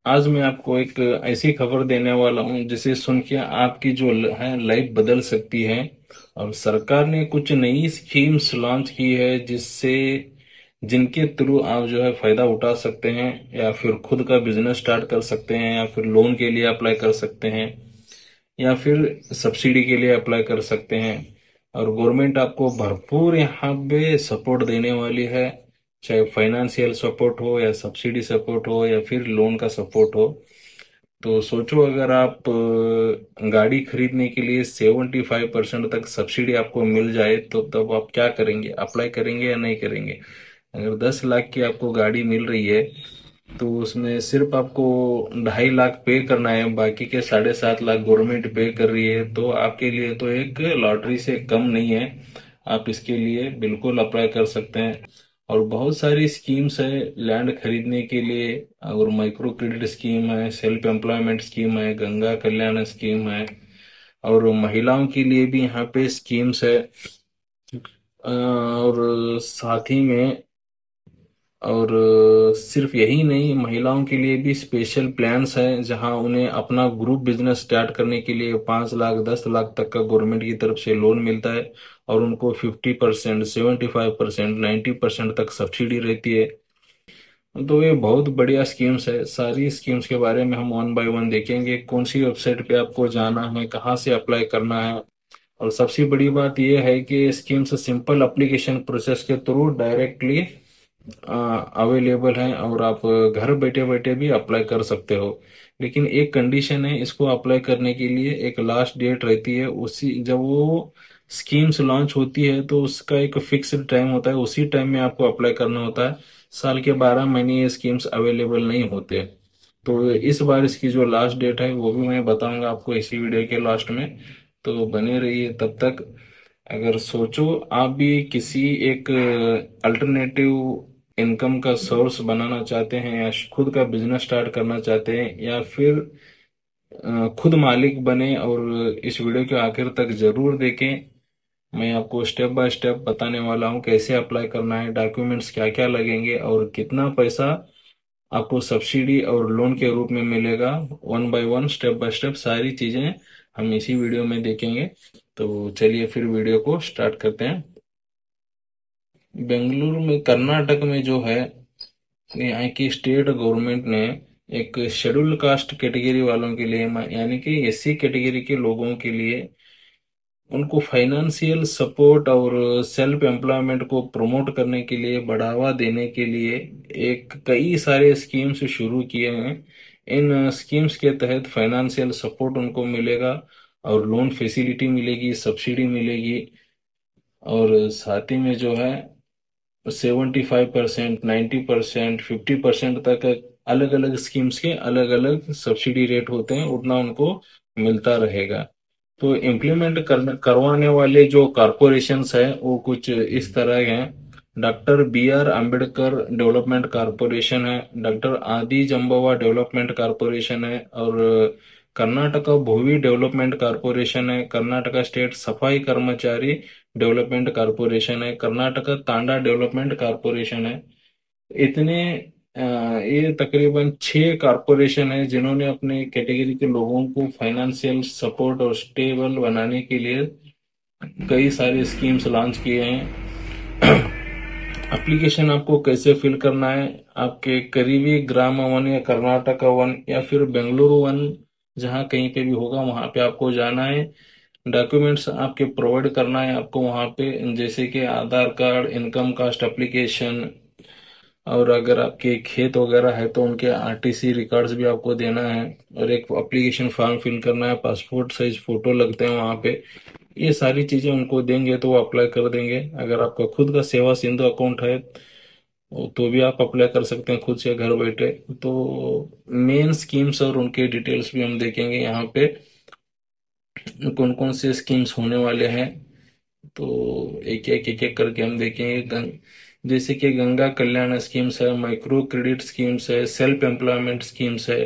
आज मैं आपको एक ऐसी खबर देने वाला हूं जिसे सुन के आपकी जो है लाइफ बदल सकती है। और सरकार ने कुछ नई स्कीम्स लॉन्च की है जिससे जिनके थ्रू आप जो है फायदा उठा सकते हैं, या फिर खुद का बिजनेस स्टार्ट कर सकते हैं, या फिर लोन के लिए अप्लाई कर सकते हैं, या फिर सब्सिडी के लिए अप्लाई कर सकते हैं। और गवर्नमेंट आपको भरपूर यहाँ पे सपोर्ट देने वाली है, चाहे फाइनेंशियल सपोर्ट हो या सब्सिडी सपोर्ट हो या फिर लोन का सपोर्ट हो। तो सोचो, अगर आप गाड़ी खरीदने के लिए 75% तक सब्सिडी आपको मिल जाए तो तब आप क्या करेंगे? अप्लाई करेंगे या नहीं करेंगे? अगर 10 लाख की आपको गाड़ी मिल रही है तो उसमें सिर्फ आपको 2.5 लाख पे करना है, बाकी के 7.5 लाख गवर्नमेंट पे कर रही है, तो आपके लिए तो एक लॉटरी से कम नहीं है। आप इसके लिए बिल्कुल अप्लाई कर सकते हैं। और बहुत सारी स्कीम्स है लैंड खरीदने के लिए, और माइक्रो क्रेडिट स्कीम है, सेल्फ एम्प्लॉयमेंट स्कीम है, गंगा कल्याण स्कीम है, और महिलाओं के लिए भी यहाँ पे स्कीम्स है। और साथ ही में, और सिर्फ यही नहीं, महिलाओं के लिए भी स्पेशल प्लान्स हैं जहां उन्हें अपना ग्रुप बिजनेस स्टार्ट करने के लिए 5 लाख 10 लाख तक का गवर्नमेंट की तरफ से लोन मिलता है। और उनको 50%, 75%, 90% तक सब्सिडी रहती है। तो ये बहुत बढ़िया स्कीम्स है। सारी स्कीम्स के बारे में हम वन बाय वन देखेंगे, कौन सी वेबसाइट पे आपको जाना है, कहाँ से अप्लाई करना है। और सबसे बड़ी बात यह है कि स्कीम्स सिंपल एप्लीकेशन प्रोसेस के थ्रू डायरेक्टली अवेलेबल हैं, और आप घर बैठे बैठे भी अप्लाई कर सकते हो। लेकिन एक कंडीशन है, इसको अप्लाई करने के लिए एक लास्ट डेट रहती है। उसी जब वो स्कीम्स लॉन्च होती है तो उसका एक फिक्स्ड टाइम होता है, उसी टाइम में आपको अप्लाई करना होता है। साल के 12 महीने ये स्कीम्स अवेलेबल नहीं होते। तो इस बार इसकी जो लास्ट डेट है वो भी मैं बताऊंगा आपको इसी वीडियो के लास्ट में। तो बने रहिए तब तक। अगर सोचो आप भी किसी एक अल्टरनेटिव इनकम का सोर्स बनाना चाहते हैं, या खुद का बिजनेस स्टार्ट करना चाहते हैं, या फिर खुद मालिक बने, और इस वीडियो के आखिर तक जरूर देखें। मैं आपको स्टेप बाय स्टेप बताने वाला हूं कैसे अप्लाई करना है, डॉक्यूमेंट्स क्या क्या लगेंगे, और कितना पैसा आपको सब्सिडी और लोन के रूप में मिलेगा। One by one, step by step सारी चीजें हम इसी वीडियो में देखेंगे। तो चलिए फिर वीडियो को स्टार्ट करते हैं। बेंगलुरु में, कर्नाटक में जो है, यहाँ की स्टेट गवर्नमेंट ने एक शेड्यूल कास्ट कैटेगरी वालों के लिए, यानी कि एससी कैटेगरी के लोगों के लिए, उनको फाइनेंशियल सपोर्ट और सेल्फ एम्प्लॉयमेंट को प्रमोट करने के लिए, बढ़ावा देने के लिए एक कई सारे स्कीम्स शुरू किए हैं। इन स्कीम्स के तहत फाइनेंशियल सपोर्ट उनको मिलेगा, और लोन फैसिलिटी मिलेगी, सब्सिडी मिलेगी। और साथ ही में जो है 75%, 90%, 50% तक अलग अलग स्कीम्स के अलग अलग सब्सिडी रेट होते हैं, उतना उनको मिलता रहेगा। तो इम्प्लीमेंट करवाने वाले जो कॉरपोरेशंस है वो कुछ इस तरह हैं। Doctor B.R. Ambedkar development corporation है, डॉक्टर आदि जम्बावा डेवलपमेंट कॉरपोरेशन है, और कर्नाटका भूवि डेवलपमेंट कॉरपोरेशन है, कर्नाटका स्टेट सफाई कर्मचारी डेवलपमेंट कॉरपोरेशन है, कर्नाटका तांडा डेवलपमेंट कॉरपोरेशन है। इतने ये तकरीबन 6 कॉरपोरेशन है जिन्होंने अपने कैटेगरी के लोगों को फाइनेंशियल सपोर्ट और स्टेबल बनाने के लिए कई सारे स्कीम्स लॉन्च किए हैं। एप्लीकेशन आपको कैसे फिल करना है? आपके करीबी ग्राम वन या कर्नाटका वन या फिर बेंगलुरु वन, जहाँ कहीं पे भी होगा वहां पे आपको जाना है। डॉक्यूमेंट्स आपके प्रोवाइड करना है आपको वहां पे, जैसे कि आधार कार्ड, इनकम कास्ट एप्लीकेशन, और अगर आपके खेत वगैरह है तो उनके आरटीसी रिकॉर्ड्स भी आपको देना है। और एक एप्लीकेशन फॉर्म फिल करना है, पासपोर्ट साइज फोटो लगते हैं वहां पे। ये सारी चीजें उनको देंगे तो वो अप्लाई कर देंगे। अगर आपका खुद का सेवा सिंधु अकाउंट है तो भी आप अप्लाई कर सकते हैं खुद से घर बैठे। तो मेन स्कीम्स और उनके डिटेल्स भी हम देखेंगे यहाँ पे, कौन कौन से स्कीम्स होने वाले हैं। तो एक एक करके हम देखेंगे। जैसे कि गंगा कल्याण स्कीम्स है, माइक्रो क्रेडिट स्कीम्स है, सेल्फ एम्प्लॉयमेंट स्कीम्स है।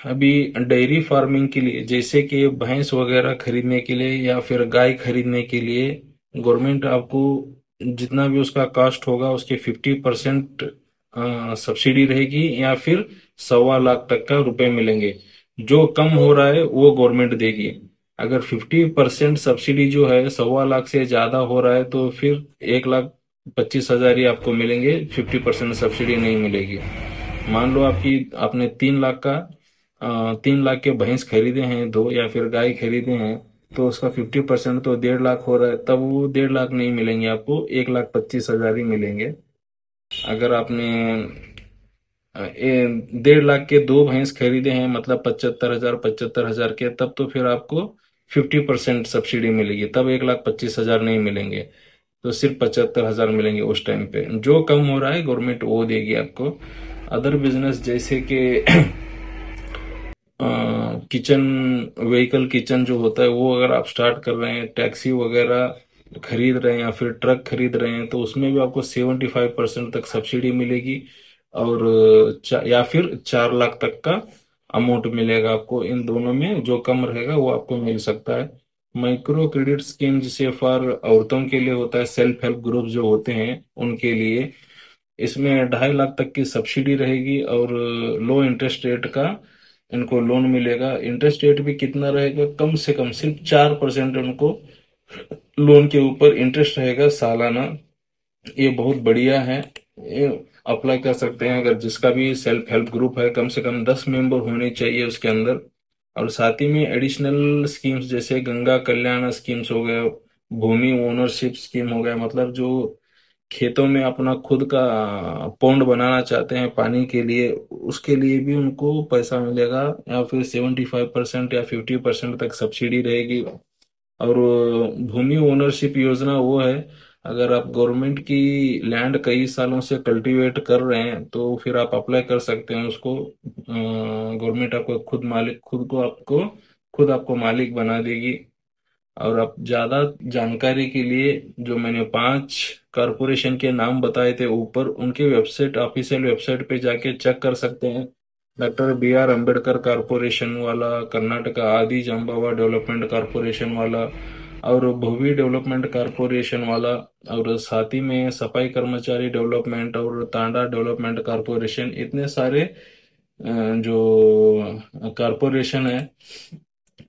अभी डेयरी फार्मिंग के लिए, जैसे कि भैंस वगैरह खरीदने के लिए या फिर गाय खरीदने के लिए, गवर्नमेंट आपको जितना भी उसका कॉस्ट होगा उसके 50% सब्सिडी रहेगी या फिर 1.25 लाख तक का रुपए मिलेंगे। जो कम हो रहा है वो गवर्नमेंट देगी। अगर 50% सब्सिडी जो है 1.25 लाख से ज्यादा हो रहा है तो फिर 1,25,000 ही आपको मिलेंगे, 50% सब्सिडी नहीं मिलेगी। मान लो आपने 3 लाख का 3 लाख के भैंस खरीदे हैं दो, या फिर गाय खरीदे हैं, तो उसका 50% तो 1.5 लाख हो रहा है, तब वो 1.5 लाख नहीं मिलेंगे आपको, 1,25,000 ही मिलेंगे। अगर आपने 1.5 लाख के दो भैंस खरीदे हैं, मतलब 75,000 के, तब तो फिर आपको 50% सब्सिडी मिलेगी, तब 1,25,000 नहीं मिलेंगे, तो सिर्फ 75,000 मिलेंगे उस टाइम पे। जो कम हो रहा है गवर्नमेंट वो देगी आपको। अदर बिजनेस जैसे कि किचन, व्हीकल किचन जो होता है वो अगर आप स्टार्ट कर रहे हैं, टैक्सी वगैरह खरीद रहे हैं या फिर ट्रक खरीद रहे हैं, तो उसमें भी आपको 75% तक सब्सिडी मिलेगी। और या फिर 4 लाख तक का अमाउंट मिलेगा आपको। इन दोनों में जो कम रहेगा वो आपको मिल सकता है। माइक्रो क्रेडिट स्कीम जैसे फॉर औरतों के लिए होता है, सेल्फ हेल्प ग्रुप जो होते हैं उनके लिए, इसमें 2.5 लाख तक की सब्सिडी रहेगी और लो इंटरेस्ट रेट का इनको लोन मिलेगा। इंटरेस्ट रेट भी कितना रहेगा, कम से कम सिर्फ 4% उनको लोन के ऊपर इंटरेस्ट रहेगा सालाना। ये बहुत बढ़िया है, ये अप्लाई कर सकते हैं। अगर जिसका भी सेल्फ हेल्प ग्रुप है, कम से कम 10 मेंबर होने चाहिए उसके अंदर। और साथ ही में एडिशनल स्कीम्स जैसे गंगा कल्याण स्कीम्स हो गए, भूमि ओनरशिप स्कीम हो गया, मतलब जो खेतों में अपना खुद का पौंड बनाना चाहते हैं पानी के लिए, उसके लिए भी उनको पैसा मिलेगा, या फिर 75% या 50% तक सब्सिडी रहेगी। और भूमि ओनरशिप योजना वो है, अगर आप गवर्नमेंट की लैंड कई सालों से कल्टीवेट कर रहे हैं तो फिर आप अप्लाई कर सकते हैं उसको। गवर्नमेंट आपको खुद मालिक, खुद आपको मालिक बना देगी। और आप ज्यादा जानकारी के लिए, जो मैंने 5 कारपोरेशन के नाम बताए थे ऊपर, उनके वेबसाइट, ऑफिशियल वेबसाइट पे जाके चेक कर सकते हैं। Doctor B.R. अम्बेडकर कारपोरेशन वाला, कर्नाटका आदि जाम्बावा डेवलपमेंट कारपोरेशन वाला, और भूवि डेवलपमेंट कारपोरेशन वाला, और साथ ही में सफाई कर्मचारी डेवलपमेंट और तांडा डेवलपमेंट कारपोरेशन, इतने सारे जो कारपोरेशन है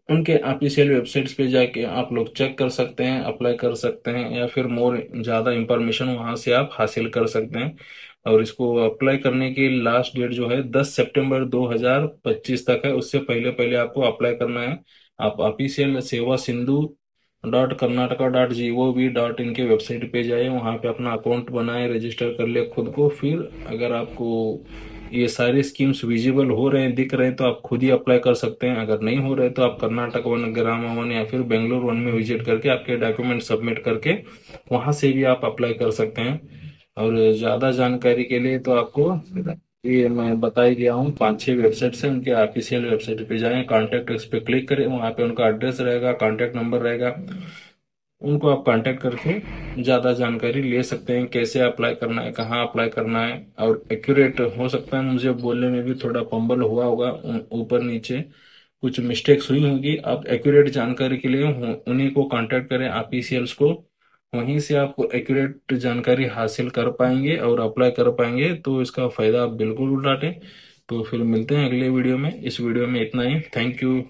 उनके ऑफिशियल वेबसाइट्स पे जाके आप लोग चेक कर सकते हैं, अप्लाई कर सकते हैं, या फिर मोर ज़्यादा इंफॉर्मेशन वहां से आप हासिल कर सकते हैं। और इसको अप्लाई करने की लास्ट डेट जो है 10 सितंबर 2025 तक है, उससे पहले पहले आपको अप्लाई करना है। आप ऑफिशियल सेवा सिंधु .कर्नाटका.gov.in के वेबसाइट पे जाए, वहां पे अपना अकाउंट बनाए, रजिस्टर कर ले खुद को। फिर अगर आपको ये सारे स्कीम्स विजिबल हो रहे हैं, दिख रहे हैं, तो आप खुद ही अप्लाई कर सकते हैं। अगर नहीं हो रहे तो आप कर्नाटक वन, ग्राम वन या फिर बेंगलोर वन में विजिट करके आपके डॉक्यूमेंट सबमिट करके वहां से भी आप अप्लाई कर सकते हैं। और ज्यादा जानकारी के लिए तो आपको ये मैं बता ही दिया हूँ, 5-6 वेबसाइट्स हैं, उनके ऑफिशियल वेबसाइट पे जाएं, कॉन्टैक्ट उस पर क्लिक करें, वहां पे उनका एड्रेस रहेगा, कॉन्टैक्ट नंबर रहेगा, उनको आप कांटेक्ट करके ज्यादा जानकारी ले सकते हैं, कैसे अप्लाई करना है, कहाँ अप्लाई करना है। और एक्यूरेट हो सकता है मुझे बोलने में भी थोड़ा फंबल हुआ होगा, ऊपर नीचे कुछ मिस्टेक्स हुई होगी। आप एक्यूरेट जानकारी के लिए उन्हीं को कांटेक्ट करें, ऑफिशियल्स को, वहीं से आप एक्यूरेट जानकारी हासिल कर पाएंगे और अप्लाई कर पाएंगे, तो इसका फायदा आप बिल्कुल उठाएं। तो फिर मिलते हैं अगले वीडियो में। इस वीडियो में इतना ही, थैंक यू।